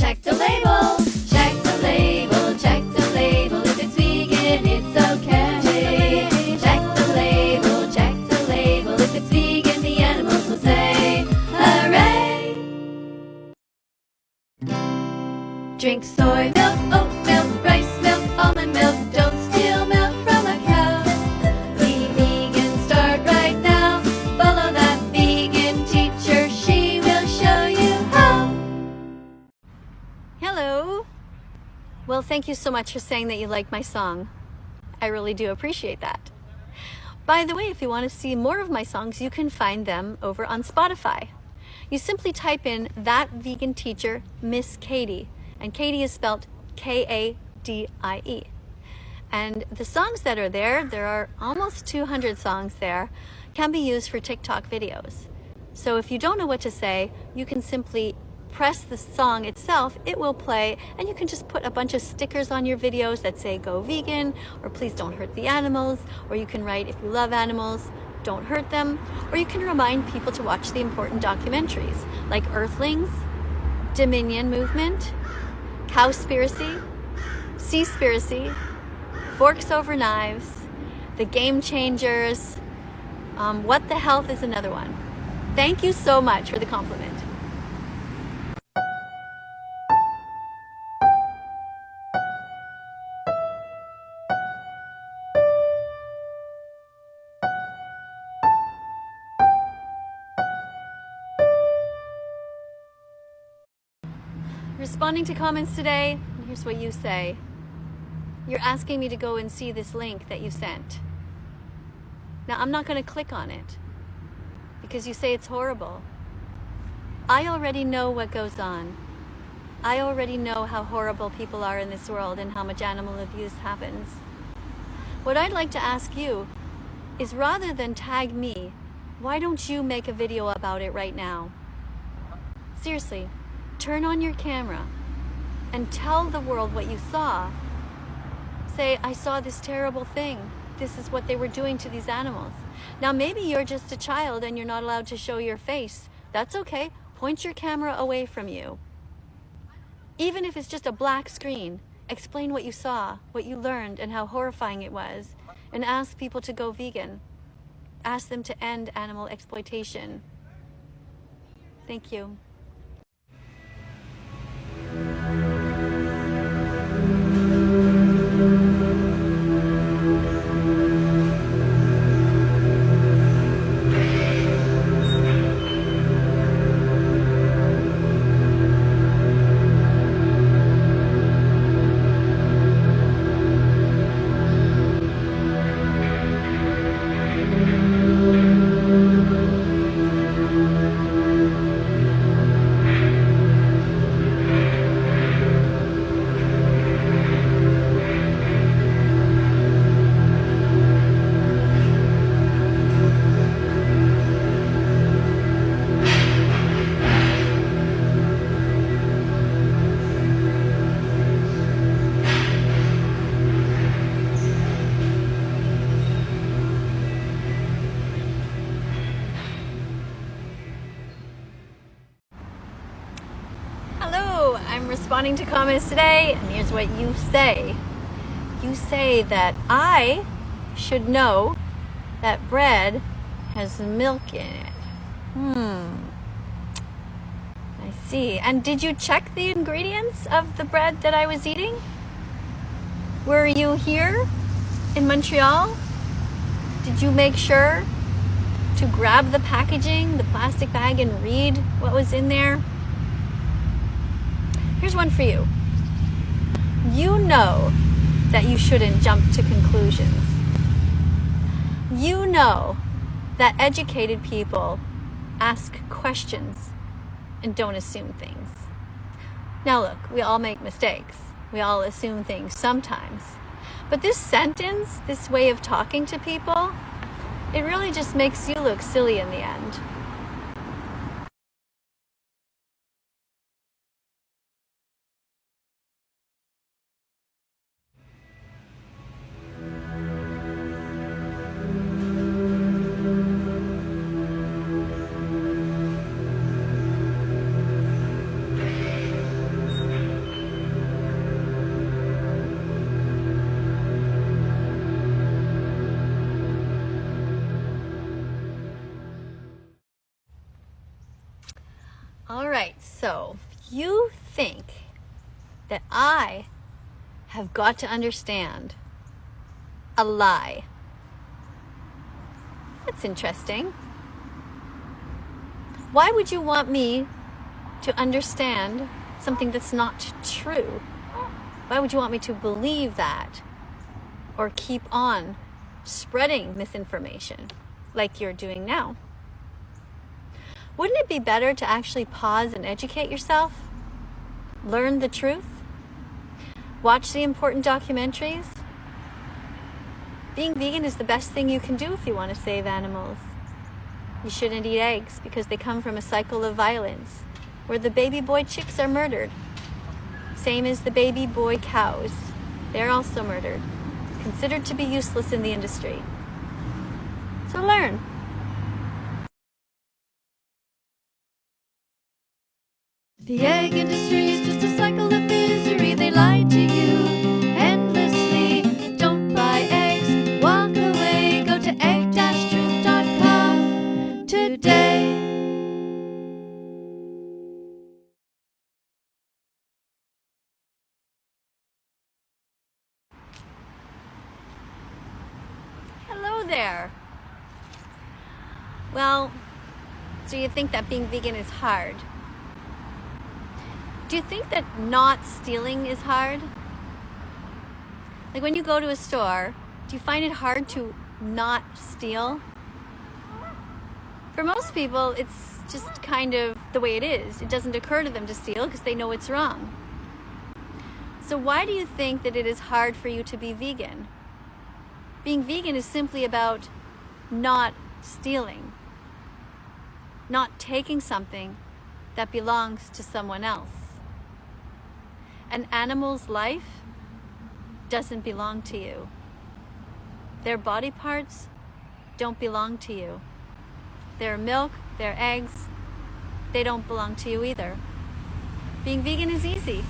check the label. Check the label, check the label. If it's vegan, it's okay. Check the label, check the label. If it's vegan, the animals will say, hooray! Drink soy milk, oat milk, rice milk, almond milk. Don't steal milk from a cow. Be vegan, start right now. Follow that vegan teacher, she will show you how. Hello. Well, thank you so much for saying that you like my song. I really do appreciate that. By the way, if you want to see more of my songs, you can find them over on Spotify. You simply type in That Vegan Teacher, Miss KADIE, and KADIE is spelled K-A-D-I-E. And the songs that are there are almost 200 songs there, can be used for TikTok videos. So if you don't know what to say, you can simply press the song itself, it will play, and you can just put a bunch of stickers on your videos that say go vegan, or please don't hurt the animals, or you can write if you love animals, don't hurt them, or you can remind people to watch the important documentaries like Earthlings, Dominion Movement, Cowspiracy, Seaspiracy, Forks Over Knives, The Game Changers, What the Health is another one. Thank you so much for the compliment. Responding to comments today, here's what you say. You're asking me to go and see this link that you sent. Now, I'm not going to click on it because you say it's horrible. I already know what goes on. I already know how horrible people are in this world and how much animal abuse happens. What I'd like to ask you is, rather than tag me, why don't you make a video about it right now? Seriously, turn on your camera and tell the world what you saw. Say, I saw this terrible thing. This is what they were doing to these animals. Now, maybe you're just a child and you're not allowed to show your face. That's okay. Point your camera away from you. Even if it's just a black screen, explain what you saw, what you learned, and how horrifying it was, and ask people to go vegan. Ask them to end animal exploitation. Thank you. I'm responding to comments today, and here's what you say. You say that I should know that bread has milk in it. I see. And did you check the ingredients of the bread that I was eating? Were you here in Montreal? Did you make sure to grab the packaging, the plastic bag, and read what was in there? Here's one for you. You know that you shouldn't jump to conclusions. You know that educated people ask questions and don't assume things. Now look, we all make mistakes. We all assume things sometimes. But this sentence, this way of talking to people, it really just makes you look silly in the end. So you think that I have got to understand a lie. That's interesting. Why would you want me to understand something that's not true? Why would you want me to believe that or keep on spreading misinformation like you're doing now? Wouldn't it be better to actually pause and educate yourself? Learn the truth? Watch the important documentaries? Being vegan is the best thing you can do if you want to save animals. You shouldn't eat eggs because they come from a cycle of violence where the baby boy chicks are murdered. Same as the baby boy cows. They're also murdered, considered to be useless in the industry. So learn. The egg industry is just a cycle of misery. They lie to you endlessly. Don't buy eggs, walk away. Go to egg-truth.com today. Hello there. Well, so you think that being vegan is hard? Do you think that not stealing is hard? Like when you go to a store, do you find it hard to not steal? For most people, it's just kind of the way it is. It doesn't occur to them to steal because they know it's wrong. So why do you think that it is hard for you to be vegan? Being vegan is simply about not stealing, not taking something that belongs to someone else. An animal's life doesn't belong to you. Their body parts don't belong to you. Their milk, their eggs, they don't belong to you either. Being vegan is easy.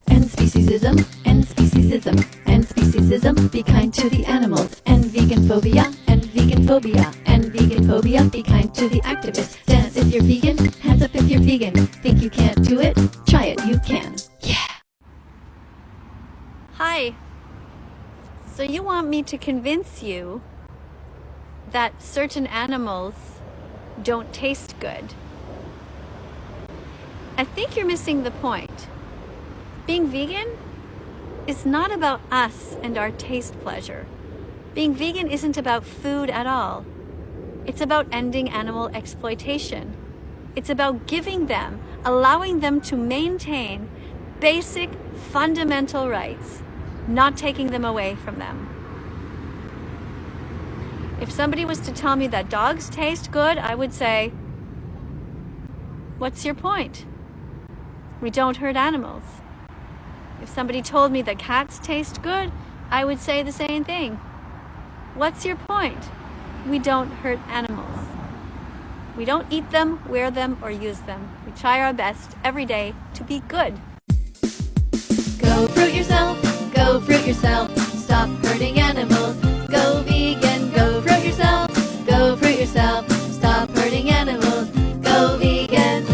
End speciesism, end speciesism, end speciesism, be kind to the animals. End vegan phobia, end vegan phobia, end vegan phobia, be kind to the activists. Dance if you're vegan, hands up if you're vegan. Think you can't do it? Try it, you can. Yeah! Hi. So you want me to convince you that certain animals don't taste good? I think you're missing the point. Being vegan is not about us and our taste pleasure. Being vegan isn't about food at all. It's about ending animal exploitation. It's about giving them, allowing them to maintain basic fundamental rights, not taking them away from them. If somebody was to tell me that dogs taste good, I would say, what's your point? We don't hurt animals. If somebody told me that cats taste good, I would say the same thing. What's your point? We don't hurt animals. We don't eat them, wear them, or use them. We try our best every day to be good. Go fruit yourself, go fruit yourself. Stop hurting animals. Go vegan, go fruit yourself, go fruit yourself. Stop hurting animals. Go vegan.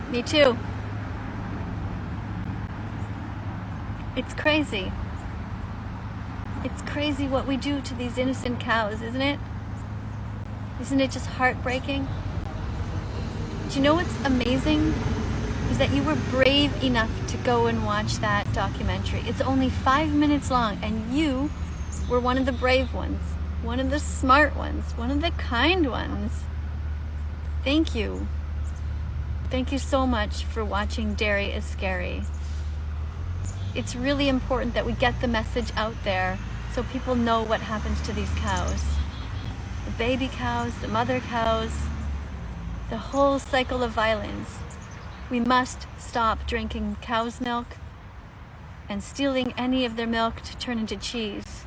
Me too. It's crazy. It's crazy what we do to these innocent cows, isn't it? Isn't it just heartbreaking? Do you know what's amazing? Is that you were brave enough to go and watch that documentary. It's only 5 minutes long, and you were one of the brave ones, one of the smart ones, one of the kind ones. Thank you. Thank you so much for watching Dairy is Scary. It's really important that we get the message out there so people know what happens to these cows. The baby cows, the mother cows, the whole cycle of violence. We must stop drinking cow's milk and stealing any of their milk to turn into cheese.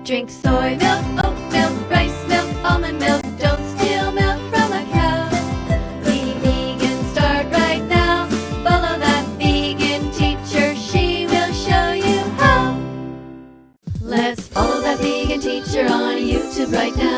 Drink soy milk, oat milk, rice milk, almond milk. Don't steal milk from a cow. Be vegan, start right now. Follow that vegan teacher, she will show you how. Let's follow that vegan teacher on YouTube right now.